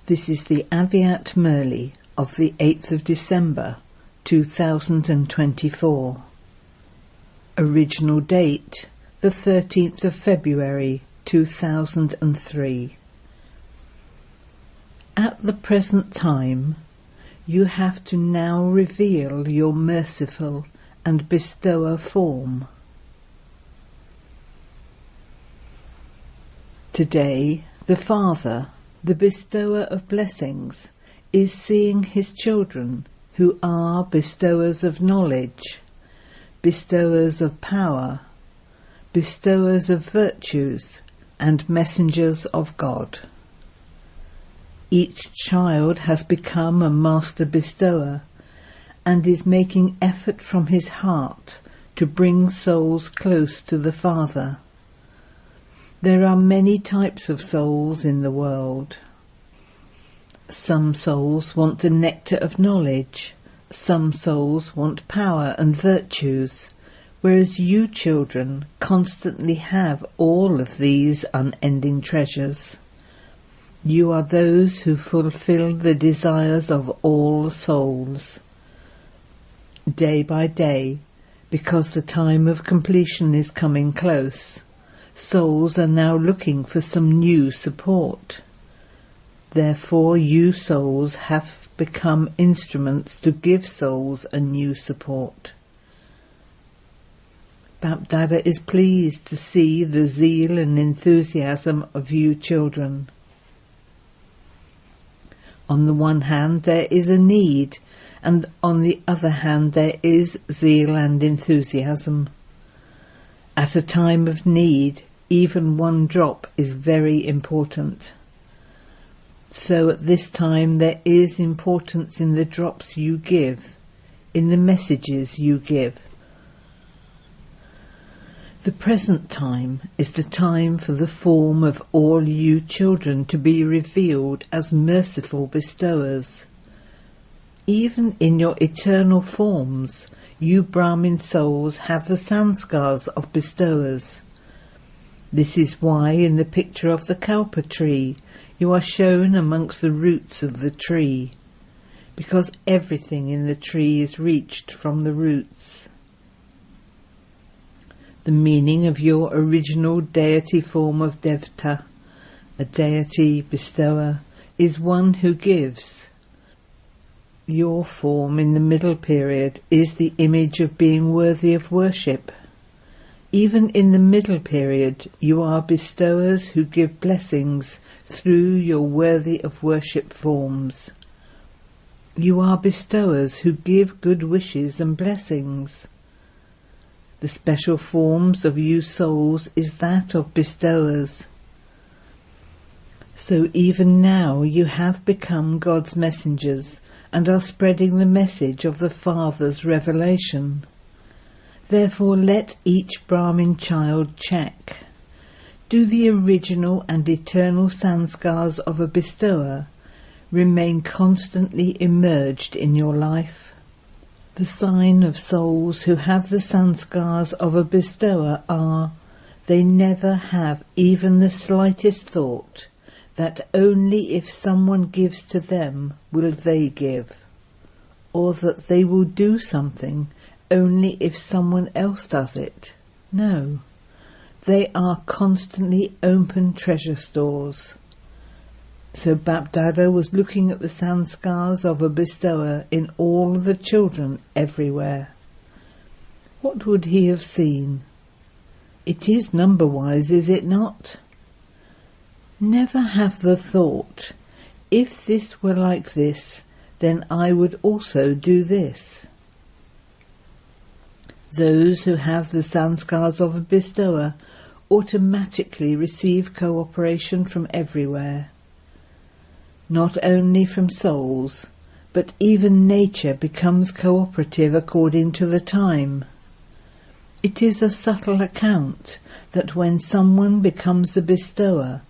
This is the Avyakt Murli of the 8th of December 2024. Original date the 13th of February 2003. At the present time, you have to now reveal your merciful and bestower form. Today, the Father, the bestower of blessings, is seeing his children who are bestowers of knowledge, bestowers of power, bestowers of virtues, and messengers of God. Each child has become a master bestower and is making effort from his heart to bring souls close to the Father. There are many types of souls in the world. Some souls want the nectar of knowledge, some souls want power and virtues, whereas you children constantly have all of these unending treasures. You are those who fulfill the desires of all souls. Day by day, because the time of completion is coming close, souls are now looking for some new support. Therefore, you souls have become instruments to give souls a new support. BapDada is pleased to see the zeal and enthusiasm of you children. On the one hand, there is a need, and on the other hand, there is zeal and enthusiasm. At a time of need, even one drop is very important. So at this time there is importance in the drops you give, in the messages you give. The present time is the time for the form of all you children to be revealed as merciful bestowers. Even in your eternal forms, you Brahmin souls have the sanskars of bestowers. This is why in the picture of the kalpa tree you are shown amongst the roots of the tree, because everything in the tree is reached from the roots. The meaning of your original deity form of Devta, a deity bestower, is one who gives. Your form in the middle period is the image of being worthy of worship. Even in the middle period, you are bestowers who give blessings through your worthy of worship forms. You are bestowers who give good wishes and blessings. The special forms of you souls is that of bestowers. So even now you have become God's messengers and are spreading the message of the Father's revelation. Therefore let each Brahmin child check. Do the original and eternal sanskars of a bestower remain constantly emerged in your life? The sign of souls who have the sanskars of a bestower are, they never have even the slightest thought that only if someone gives to them will they give, or that they will do something only if someone else does it. No, they are constantly open treasure stores. So BapDada was looking at the sanskars of a bestower in all the children everywhere. What would he have seen? It is number-wise, is it not? Never have the thought, if this were like this, then I would also do this. Those who have the sanskars of a bestower automatically receive cooperation from everywhere. Not only from souls, but even nature becomes cooperative according to the time. It is a subtle account that when someone becomes a bestower,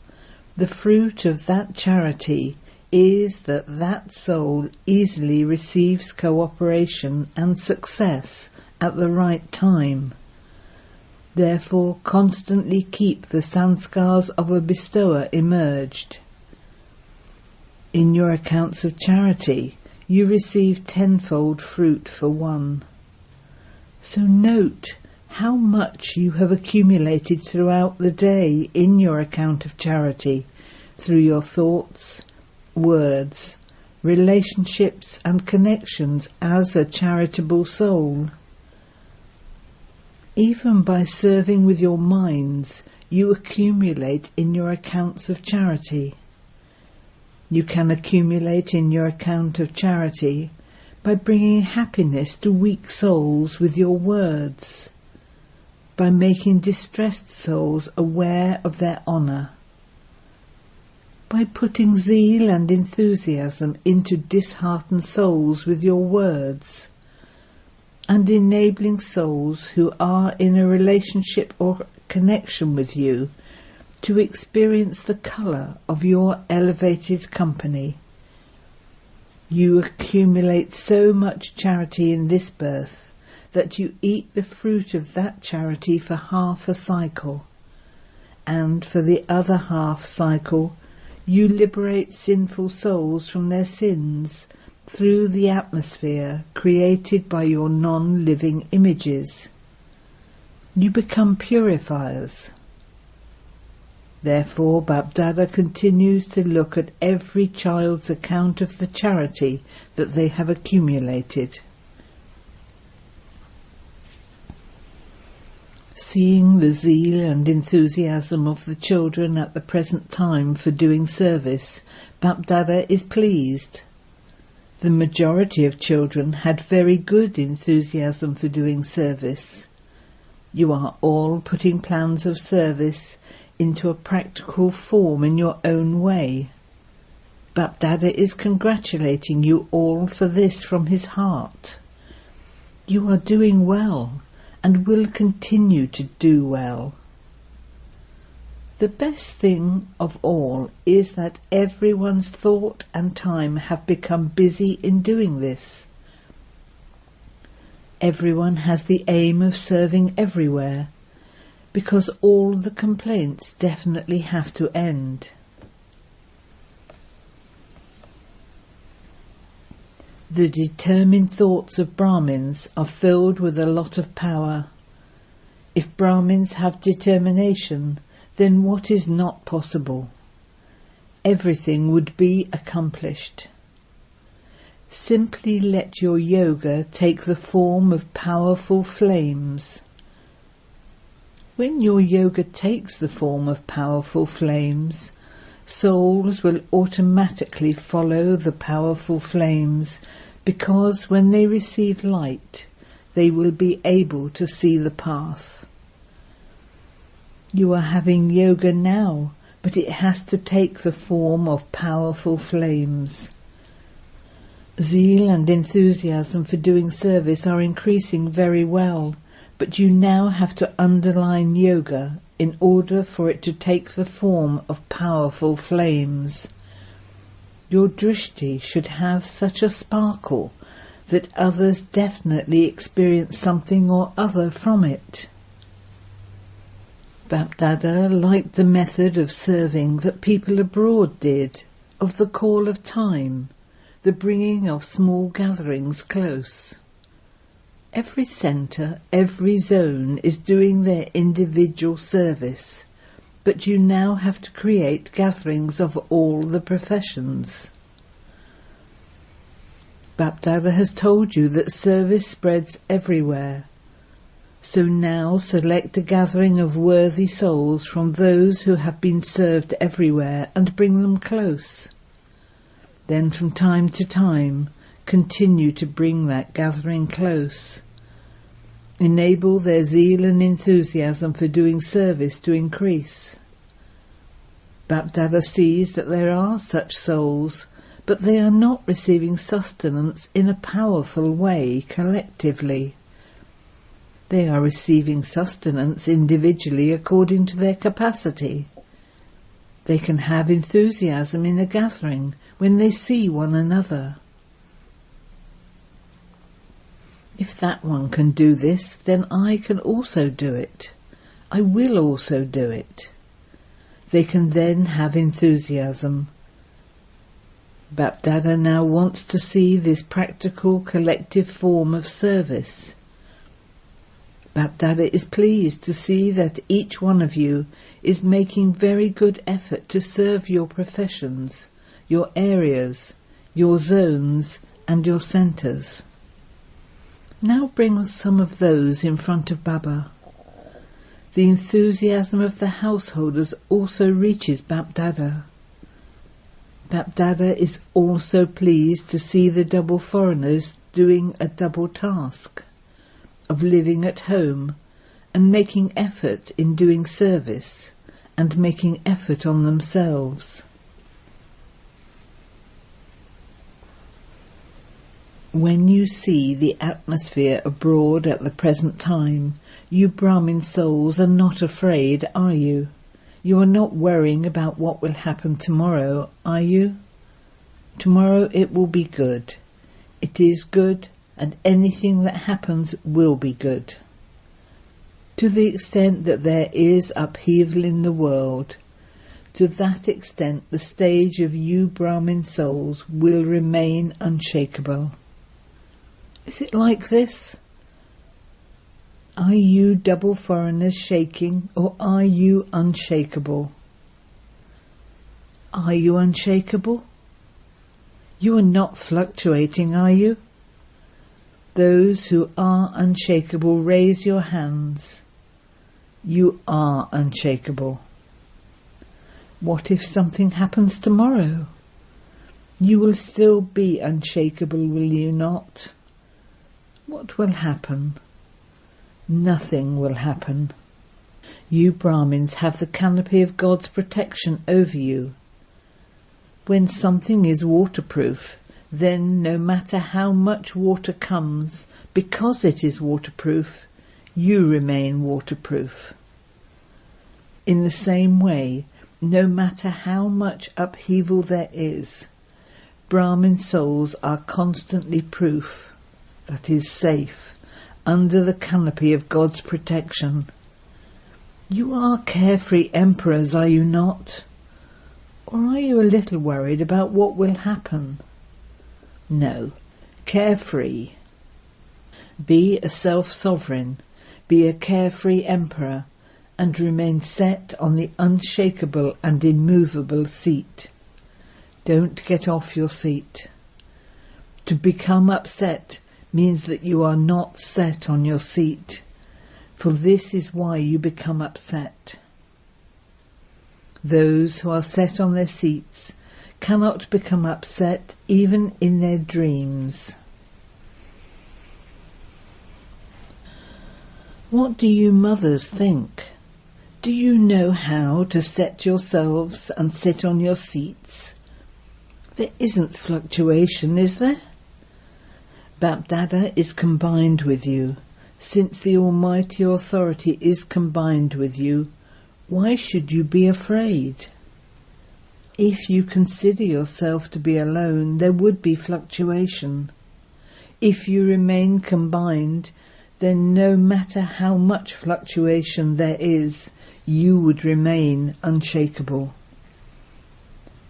the fruit of that charity is that that soul easily receives cooperation and success at the right time. Therefore constantly keep the sanskars of a bestower emerged. In your accounts of charity, you receive tenfold fruit for one. So note how much you have accumulated throughout the day in your account of charity, through your thoughts, words, relationships and connections as a charitable soul. Even by serving with your minds, you accumulate in your accounts of charity. You can accumulate in your account of charity by bringing happiness to weak souls with your words, by making distressed souls aware of their honour, by putting zeal and enthusiasm into disheartened souls with your words, and enabling souls who are in a relationship or connection with you to experience the colour of your elevated company. You accumulate so much charity in this birth that you eat the fruit of that charity for half a cycle, and for the other half cycle you liberate sinful souls from their sins through the atmosphere created by your non-living images. You become purifiers. Therefore, BapDada continues to look at every child's account of the charity that they have accumulated. Seeing the zeal and enthusiasm of the children at the present time for doing service, BapDada is pleased. The majority of children had very good enthusiasm for doing service. You are all putting plans of service into a practical form in your own way. BapDada is congratulating you all for this from his heart. You are doing well and will continue to do well. The best thing of all is that everyone's thought and time have become busy in doing this. Everyone has the aim of serving everywhere, because all the complaints definitely have to end. The determined thoughts of Brahmins are filled with a lot of power. If Brahmins have determination, then what is not possible? Everything would be accomplished. Simply let your yoga take the form of powerful flames. When your yoga takes the form of powerful flames, souls will automatically follow the powerful flames, because when they receive light, they will be able to see the path. You are having yoga now, but it has to take the form of powerful flames. Zeal and enthusiasm for doing service are increasing very well, but you now have to underline yoga in order for it to take the form of powerful flames. Your drishti should have such a sparkle that others definitely experience something or other from it. BapDada liked the method of serving that people abroad did, of the call of time, the bringing of small gatherings close. Every centre, every zone is doing their individual service, but you now have to create gatherings of all the professions. BapDada has told you that service spreads everywhere, so now select a gathering of worthy souls from those who have been served everywhere and bring them close. Then from time to time, continue to bring that gathering close. Enable their zeal and enthusiasm for doing service to increase. BapDada sees that there are such souls, but they are not receiving sustenance in a powerful way collectively. They are receiving sustenance individually according to their capacity. They can have enthusiasm in a gathering when they see one another. If that one can do this, then I can also do it. I will also do it. They can then have enthusiasm. BapDada now wants to see this practical collective form of service. BapDada is pleased to see that each one of you is making very good effort to serve your professions, your areas, your zones and your centres. Now bring some of those in front of Baba. The enthusiasm of the householders also reaches BapDada. BapDada is also pleased to see the double foreigners doing a double task of living at home and making effort in doing service and making effort on themselves. When you see the atmosphere abroad at the present time, you Brahmin souls are not afraid, are you? You are not worrying about what will happen tomorrow, are you? Tomorrow it will be good. It is good, and anything that happens will be good. To the extent that there is upheaval in the world, to that extent the stage of you Brahmin souls will remain unshakable. Is it like this? Are you double foreigners shaking, or are you unshakable? Are you unshakable? You are not fluctuating, are you? Those who are unshakable, raise your hands. You are unshakable. What if something happens tomorrow? You will still be unshakable, will you not? What will happen? Nothing will happen. You Brahmins have the canopy of God's protection over you. When something is waterproof, then no matter how much water comes, because it is waterproof, you remain waterproof. In the same way, no matter how much upheaval there is, Brahmin souls are constantly proof, that is safe, under the canopy of God's protection. You are carefree emperors, are you not? Or are you a little worried about what will happen? No, carefree. Be a self-sovereign, be a carefree emperor, and remain set on the unshakable and immovable seat. Don't get off your seat. To become upset means that you are not set on your seat, for this is why you become upset. Those who are set on their seats cannot become upset even in their dreams. What do you mothers think? Do you know how to set yourselves and sit on your seats? There isn't fluctuation, is there? BapDada is combined with you. Since the Almighty Authority is combined with you, why should you be afraid? If you consider yourself to be alone, there would be fluctuation. If you remain combined, then no matter how much fluctuation there is, you would remain unshakable.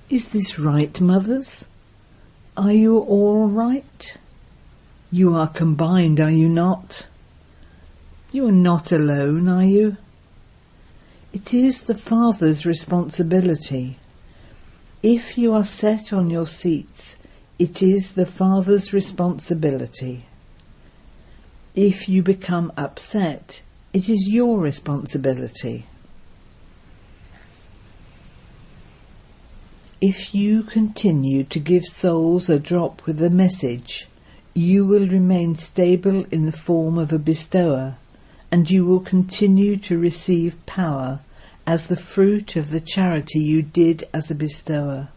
Is this right, mothers? Are you all right? You are combined, are you not? You are not alone, are you? It is the Father's responsibility. If you are set on your seats, it is the Father's responsibility. If you become upset, it is your responsibility. If you continue to give souls a drop with a message, you will remain stable in the form of a bestower, and you will continue to receive power as the fruit of the charity you did as a bestower.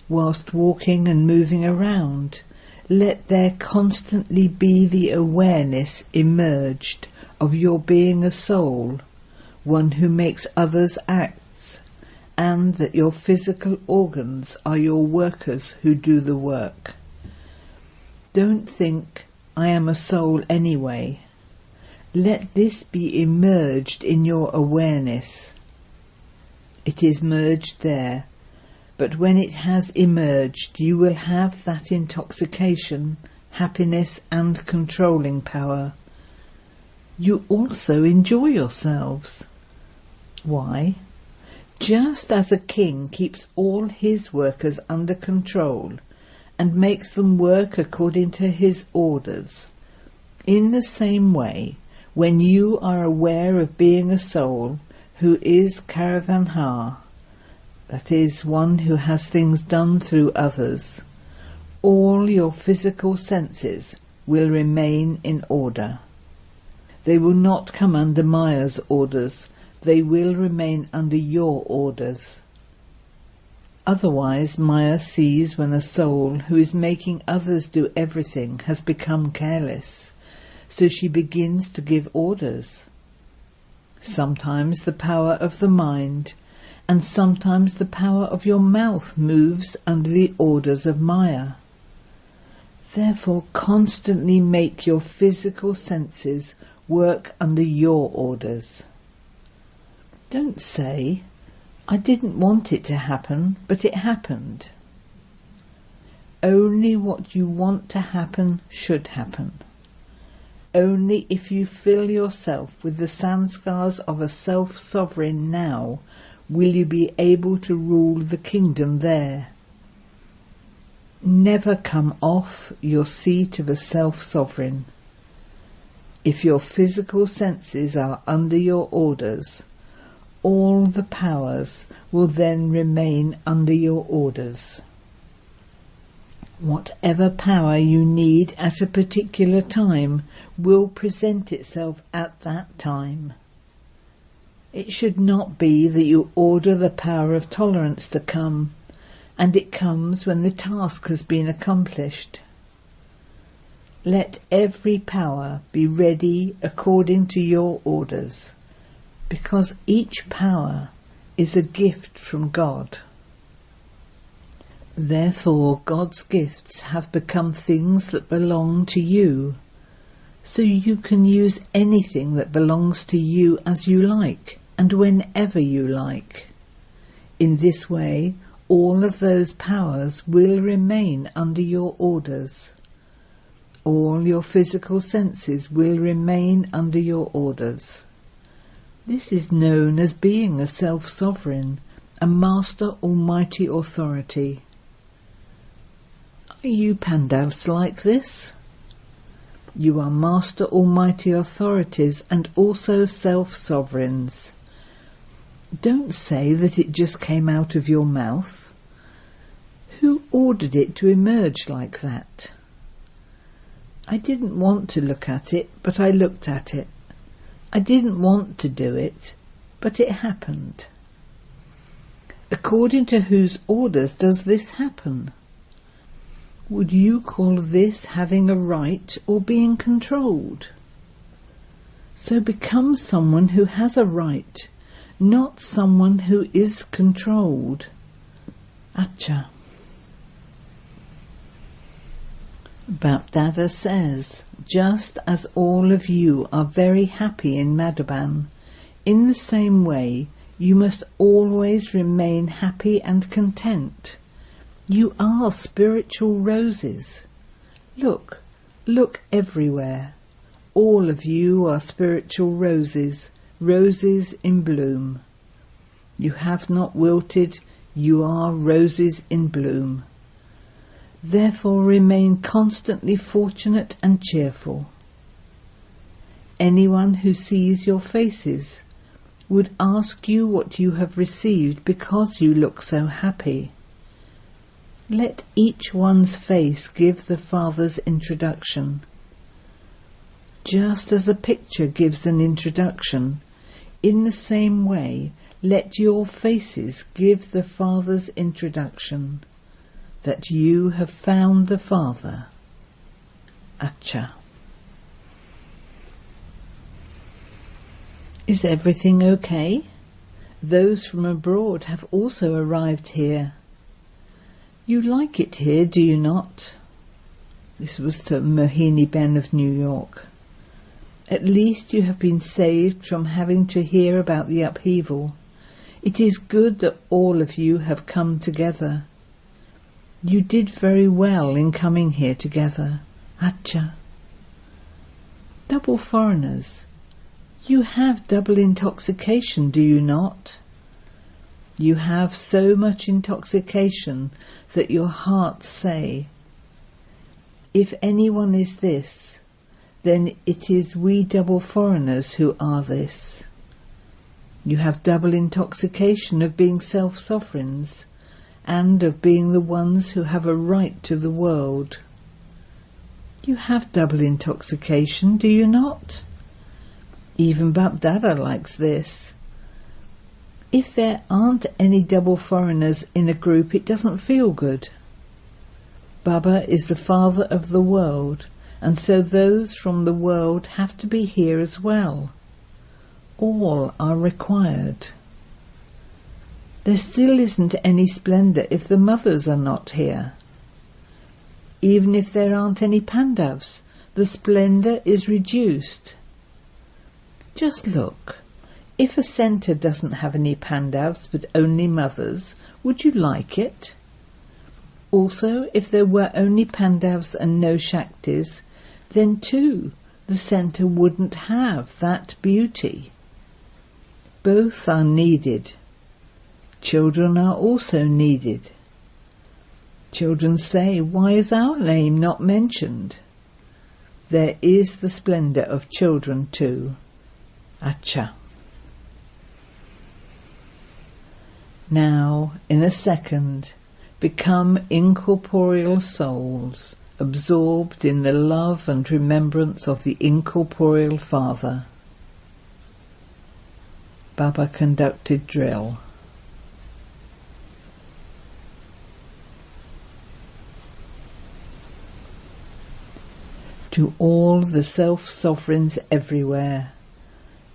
Whilst walking and moving around, let there constantly be the awareness emerged of your being a soul, one who makes others act, and that your physical organs are your workers who do the work. Don't think, I am a soul anyway. Let this be immersed in your awareness. It is merged there, but when it has emerged, you will have that intoxication, happiness and controlling power. You also enjoy yourselves. Why? Just as a king keeps all his workers under control and makes them work according to his orders, in the same way, when you are aware of being a soul who is caravanhar, that is, one who has things done through others, all your physical senses will remain in order. They will not come under Maya's orders, they will remain under your orders. Otherwise, Maya sees when a soul who is making others do everything has become careless, so she begins to give orders. Sometimes the power of the mind, and sometimes the power of your mouth moves under the orders of Maya. Therefore, constantly make your physical senses work under your orders. Don't say, "I didn't want it to happen, but it happened." Only what you want to happen should happen. Only if you fill yourself with the sanskars of a self-sovereign now will you be able to rule the kingdom there. Never come off your seat of a self-sovereign. If your physical senses are under your orders, all the powers will then remain under your orders. Whatever power you need at a particular time will present itself at that time. It should not be that you order the power of tolerance to come, and it comes when the task has been accomplished. Let every power be ready according to your orders, because each power is a gift from God. Therefore, God's gifts have become things that belong to you, so you can use anything that belongs to you as you like and whenever you like. In this way, all of those powers will remain under your orders. All your physical senses will remain under your orders. This is known as being a self-sovereign, a master almighty authority. Are you Pandavs like this? You are master almighty authorities and also self-sovereigns. Don't say that it just came out of your mouth. Who ordered it to emerge like that? I didn't want to look at it, but I looked at it. I didn't want to do it, but it happened. According to whose orders does this happen? Would you call this having a right or being controlled? So become someone who has a right, not someone who is controlled. Acha. BapDada says, just as all of you are very happy in Madhuban, in the same way you must always remain happy and content. You are spiritual roses. Look everywhere. All of you are spiritual roses, roses in bloom. You have not wilted, you are roses in bloom. Therefore remain constantly fortunate and cheerful. Anyone who sees your faces would ask you what you have received because you look so happy. Let each one's face give the Father's introduction. Just as a picture gives an introduction, in the same way let your faces give the Father's introduction, that you have found the Father. Acha. Is everything okay? Those from abroad have also arrived here. You like it here, do you not? This was to Mohini Ben of New York. At least you have been saved from having to hear about the upheaval. It is good that all of you have come together. You did very well in coming here together. Acha. Double foreigners. You have double intoxication, do you not? You have so much intoxication that your hearts say, if anyone is this, then it is we double foreigners who are this. You have double intoxication of being self-sovereigns and of being the ones who have a right to the world. You have double intoxication, do you not? Even BapDada likes this. If there aren't any double foreigners in a group, it doesn't feel good. Baba is the father of the world, and so those from the world have to be here as well. All are required. There still isn't any splendour if the mothers are not here. Even if there aren't any Pandavs, the splendour is reduced. Just look. If a centre doesn't have any Pandavs but only mothers, would you like it? Also, if there were only Pandavs and no Shaktis, then too the centre wouldn't have that beauty. Both are needed. Children are also needed. Children say, why is our name not mentioned? There is the splendour of children too. Acha. Now, in a second, become incorporeal souls, absorbed in the love and remembrance of the incorporeal Father. Baba conducted drill. To all the self-sovereigns everywhere,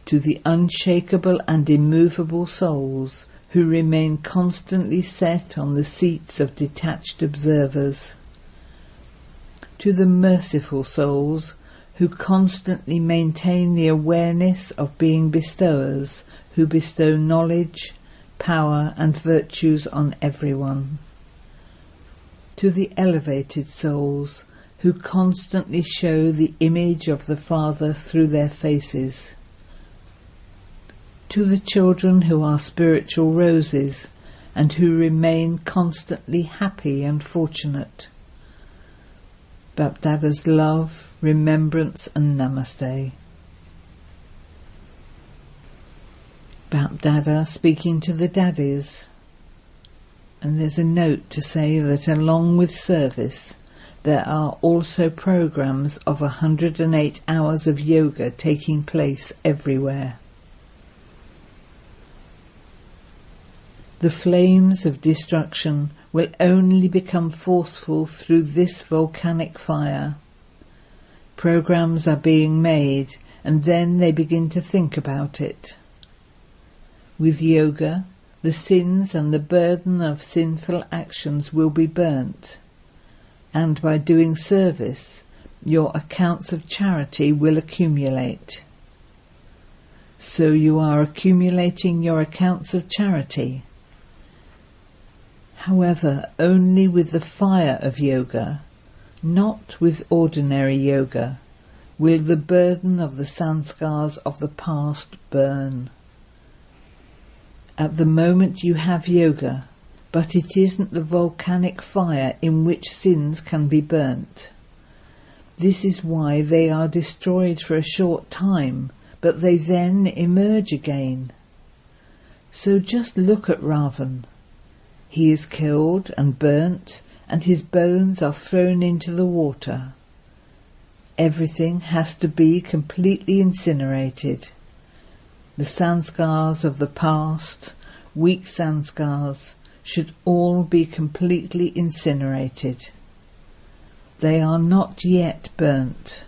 to the unshakeable and immovable souls who remain constantly set on the seats of detached observers, to the merciful souls who constantly maintain the awareness of being bestowers, who bestow knowledge, power and virtues on everyone, to the elevated souls who constantly show the image of the Father through their faces, to the children who are spiritual roses and who remain constantly happy and fortunate. BapDada's love, remembrance and namaste. BapDada speaking to the daddies. And there's a note to say that along with service, there are also programs of 108 hours of yoga taking place everywhere. The flames of destruction will only become forceful through this volcanic fire. Programs are being made, and then they begin to think about it. With yoga, the sins and the burden of sinful actions will be burnt, and by doing service, your accounts of charity will accumulate. So you are accumulating your accounts of charity. However, only with the fire of yoga, not with ordinary yoga, will the burden of the sanskars of the past burn. At the moment you have yoga, but it isn't the volcanic fire in which sins can be burnt. This is why they are destroyed for a short time, but they then emerge again. So just look at Ravan. He is killed and burnt, and his bones are thrown into the water. Everything has to be completely incinerated. The sanskars of the past, weak sanskars, should all be completely incinerated. They are not yet burnt.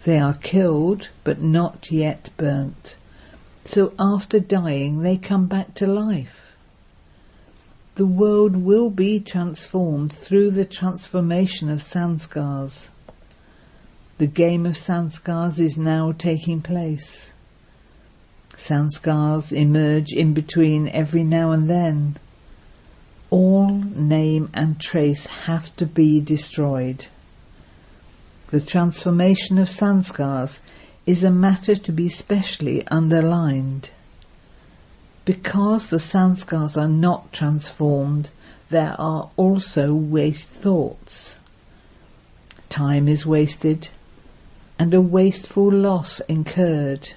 They are killed, but not yet burnt. So after dying they come back to life. The world will be transformed through the transformation of sanskars. The game of sanskars is now taking place. Sanskars emerge in between every now and then. All name and trace have to be destroyed. The transformation of sanskars is a matter to be specially underlined. Because the sanskars are not transformed, there are also waste thoughts. Time is wasted, and a wasteful loss incurred.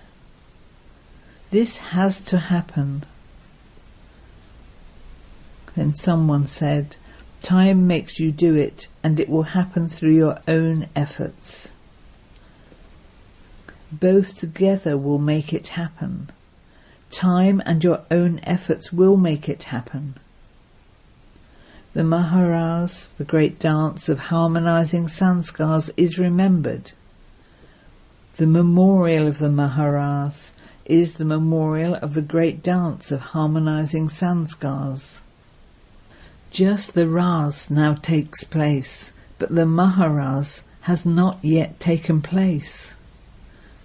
This has to happen. Then someone said, time makes you do it, and it will happen through your own efforts. Both together will make it happen. Time and your own efforts will make it happen. The Maharas, the great dance of harmonizing sanskars, is remembered. The memorial of the Maharas is the memorial of the great dance of harmonizing sanskars. Just the Ras now takes place, but the Maharas has not yet taken place.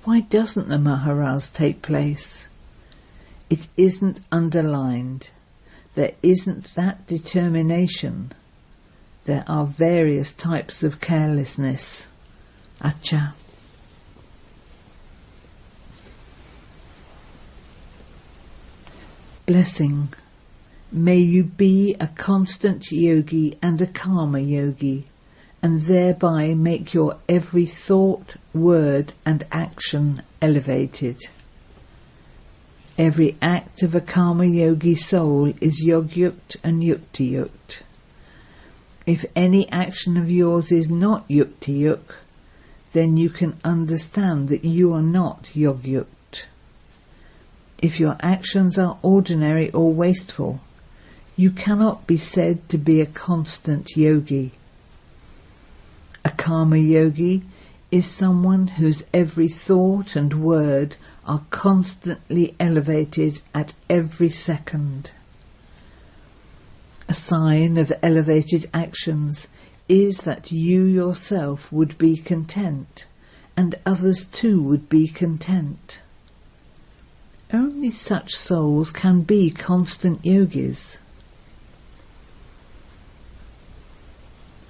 Why doesn't the Maharas take place? It isn't underlined. There isn't that determination. There are various types of carelessness. Acha. Blessing. May you be a constant yogi and a karma yogi, and thereby make your every thought, word and action elevated. Every act of a karma yogi soul is yogyukt and yuktiyukt. If any action of yours is not yuktiyukt, then you can understand that you are not yogyukt. If your actions are ordinary or wasteful, you cannot be said to be a constant yogi. A karma yogi is someone whose every thought and word are constantly elevated at every second. A sign of elevated actions is that you yourself would be content, and others too would be content. Only such souls can be constant yogis.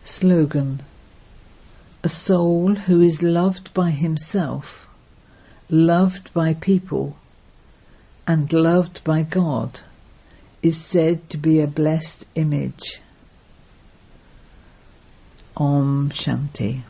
Slogan. A soul who is loved by himself, loved by people, and loved by God is said to be a blessed image. Om Shanti.